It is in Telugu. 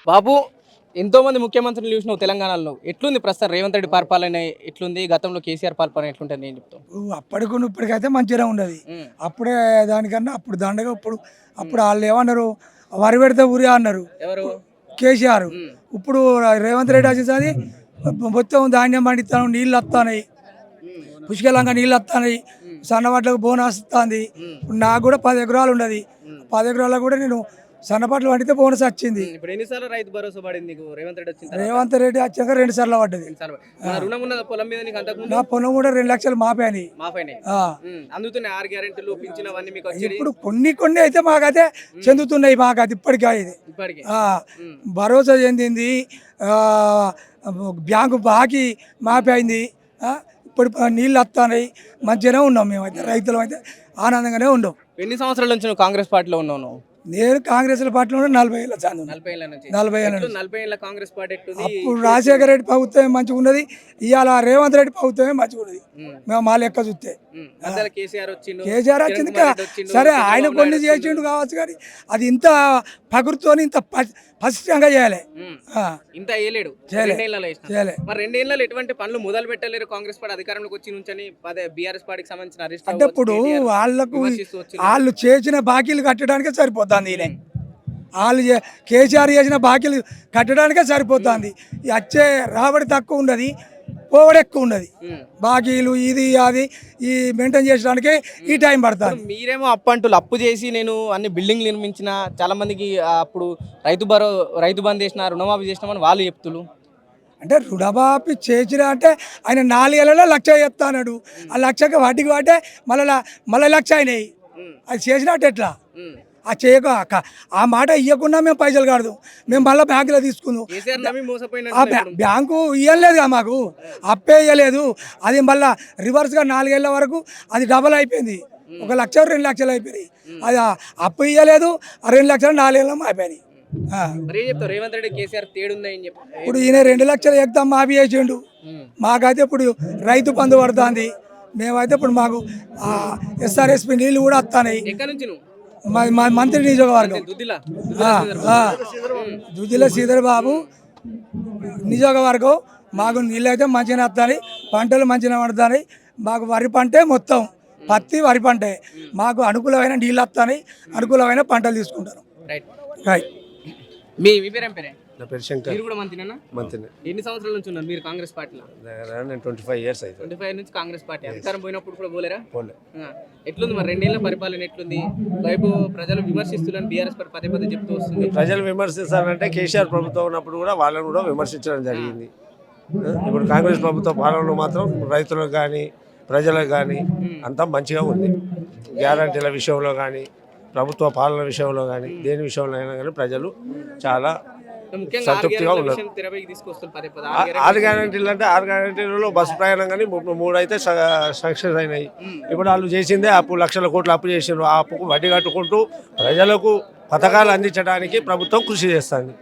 బాబు ఎంతో మంది ముఖ్యమంత్రులు చూసినావు తెలంగాణలో. ఎట్లుంది ప్రస్తుతం రేవంత్ రెడ్డి పరిపాలన ఎట్లుంది? గతంలో కేసీఆర్ పరిపాలన ఎట్లుంటుంది నేను చెప్తాను. అప్పటికి ఇప్పటికైతే మంచిగా ఉండదు. అప్పుడే దానికన్నా అప్పుడు దండగా అప్పుడు వాళ్ళు ఏమన్నారు, వరి పెడితే ఉరి అన్నారు ఎవరు? కేసీఆర్. ఇప్పుడు రేవంత్ రెడ్డి వచ్చేసరి మొత్తం ధాన్యం పండిస్తాను, నీళ్ళు వస్తున్నాయి, పుష్కలంగా నీళ్ళు వస్తున్నాయి, సన్నవాట్లకు బోనస్ వస్తుంది. నాకు కూడా 10 ఎకరాలు ఉన్నది. 10 ఎకరాల్లో కూడా నేను సన్నపాట్లు పండితే బోనస్ వచ్చింది. ఇప్పుడు ఎన్నిసార్లు రైతు భరోసా పడింది నీకు రేవంత్ రెడ్డి వచ్చిన తర్వాత? రేవంత్ రెడ్డి వచ్చాక 2 సార్లు పడ్డది. రుణం ఉన్న పొలం మీద నీకు అంతకు నా పొలం కూడా 2 లక్షలు మాపాని. అందుతున్నాయి 6 గ్యారెంటీలు పింఛనవన్నీ మీకు వచ్చేది. ఇప్పుడు కొన్ని అయితే మాకైతే చెందుతున్నాయి. మాకైతే ఇప్పటికీ భరోసా చెందింది. బ్యాంకు బాకీ మాపైంది. ఇప్పుడు నీళ్ళు వస్తున్నాయి. మంచిగానే ఉన్నాం మేమైతే, రైతులం అయితే ఆనందంగానే ఉన్నాం. ఎన్ని సంవత్సరాల నుంచి నువ్వు కాంగ్రెస్ పార్టీలో ఉన్నావు? నువ్వు? నేను కాంగ్రెస్ పార్టీలో 40 ఏళ్ళ చాలు. 40 ఏళ్ళ కాంగ్రెస్ పార్టీ. అప్పుడు రాజశేఖర రెడ్డి ప్రభుత్వమే మంచిగా ఉన్నది. ఇవాళ రేవంత్ రెడ్డి ప్రభుత్వమే మంచిగా ఉన్నది. మేము మా లెక్క చూస్తే కేసీఆర్ వచ్చింది. సరే, ఆయన కొన్ని చేసిండు కావచ్చు, కానీ అది ఇంత ప్రకృతితో ఇంత పసిష్టంగా చేయాలి. ఇంత చేయలేడు. మరి 2 ఏళ్ళలో ఎటువంటి పనులు మొదలు పెట్టలేరు కాంగ్రెస్ పార్టీ అధికారంలోకి వచ్చి నుంచి. బీఆర్ఎస్ పార్టీకి సంబంధించిన అంటే ఇప్పుడు వాళ్ళు చేసిన బాకీలు కట్టడానికే సరిపోతుంది. వాళ్ళు కేసీఆర్ చేసిన బాకీలు కట్టడానికే సరిపోతుంది. వచ్చే రాబడి తక్కువ ఉన్నది, పోవడం ఎక్కువ ఉన్నది. బాకీలు ఇది అది ఈ మెయింటైన్ చేయడానికి ఈ టైం పడుతుంది. మీరేమో అప్పు చేసి నేను అన్ని బిల్డింగ్లు నిర్మించిన, చాలా మందికి అప్పుడు రైతు బంద్ చేసిన, రుణమాఫీ చేసినామని వాళ్ళు చెప్తులు. అంటే రుణమాఫీ చేసిన అంటే ఆయన 4 ఏళ్ళలో 1,00,000 చెప్తాడు. ఆ 1,00,000కి వాటికి వాటే మళ్ళీ 1,00,000 అయినాయి. అది చేసినట్టు ఎట్లా? ఆ చేయక ఆ మాట ఇవ్వకుండా మేము పైసలు కాదు, మేము మళ్ళీ బ్యాంకులో తీసుకుందాం. బ్యాంకు ఇవ్వలేదుగా, మాకు అప్పే ఇవ్వలేదు. అది మళ్ళీ రివర్స్గా 4 ఏళ్ళ వరకు అది డబల్ అయిపోయింది. 1 లక్ష 2 లక్షలు అయిపోయినాయి. అది అప్పు ఇవ్వలేదు, ఆ 2 లక్షలు 4 ఏళ్ళ అయిపోయినాయి. ఇప్పుడు ఈయన 2 లక్షలు ఎగ్దాం మాఫీ చేసిండు. మాకైతే ఇప్పుడు రైతు బంధు పడుతుంది. మేమైతే ఇప్పుడు మాకు SRSP నీళ్ళు కూడా వస్తున్నాయి. మంత్రి నియోజకవర్గం దుద్దిల శ్రీధర్ బాబు నియోజకవర్గం. మాకు నీళ్ళు అయితే మంచిగా వస్తాయి, పంటలు మంచిగా పడుతున్నాయి. మాకు వరి పంటే మొత్తం పత్తి వరి పంటే. మాకు అనుకూలమైన నీళ్ళు వస్తాయి, అనుకూలమైన పంటలు తీసుకుంటారు. రైట్. నా పేరు శంకర్. మీరు కూడా మంత్రినా? మంత్రినే. ఎన్ని సంవత్సరాల నుంచి ఉన్నారు మీరు కాంగ్రెస్ పార్టీలో? నేను 25 ఇయర్స్ అయితే. 25 నుంచి కాంగ్రెస్ పార్టీ. అధికారం పోయినప్పుడు కూడా పోలేరా? పోలే. ఎట్లుంది మరి 2 ఏళ్ల పరిపాలన ఎట్లుంది? వైపు ప్రజలు విమర్శిస్తున్నారు, బీఆర్ఎస్ పార్టీ పదే చెప్తూ వస్తుంది. ప్రజలు విమర్శిస్తారంటే కేసీఆర్ ప్రభుత్వం ఉన్నప్పుడు కూడా వాళ్ళని కూడా విమర్శించడం జరిగింది. ఇప్పుడు కాంగ్రెస్ ప్రభుత్వ పాలనలో మాత్రం రైతులకు కానీ ప్రజలకు కానీ అంతా మంచిగా ఉంది. గ్యారంటీల విషయంలో కానీ, ప్రభుత్వ పాలన విషయంలో కానీ, దేని విషయంలో అయినా కానీ ప్రజలు చాలా సంతృప్తిగా ఉన్నారు. 6 గ్యారంటీలు అంటే 6 గ్యారంటీలలో బస్సు ప్రయాణం కానీ 3 అయితే సక్సెస్ అయినాయి. ఇప్పుడు వాళ్ళు చేసిందే అప్పు, లక్షల కోట్లు అప్పు చేసిండ్రు. ఆ అప్పుకు వడ్డీ కట్టుకుంటూ ప్రజలకు పథకాలు అందించడానికి ప్రభుత్వం కృషి చేస్తుంది.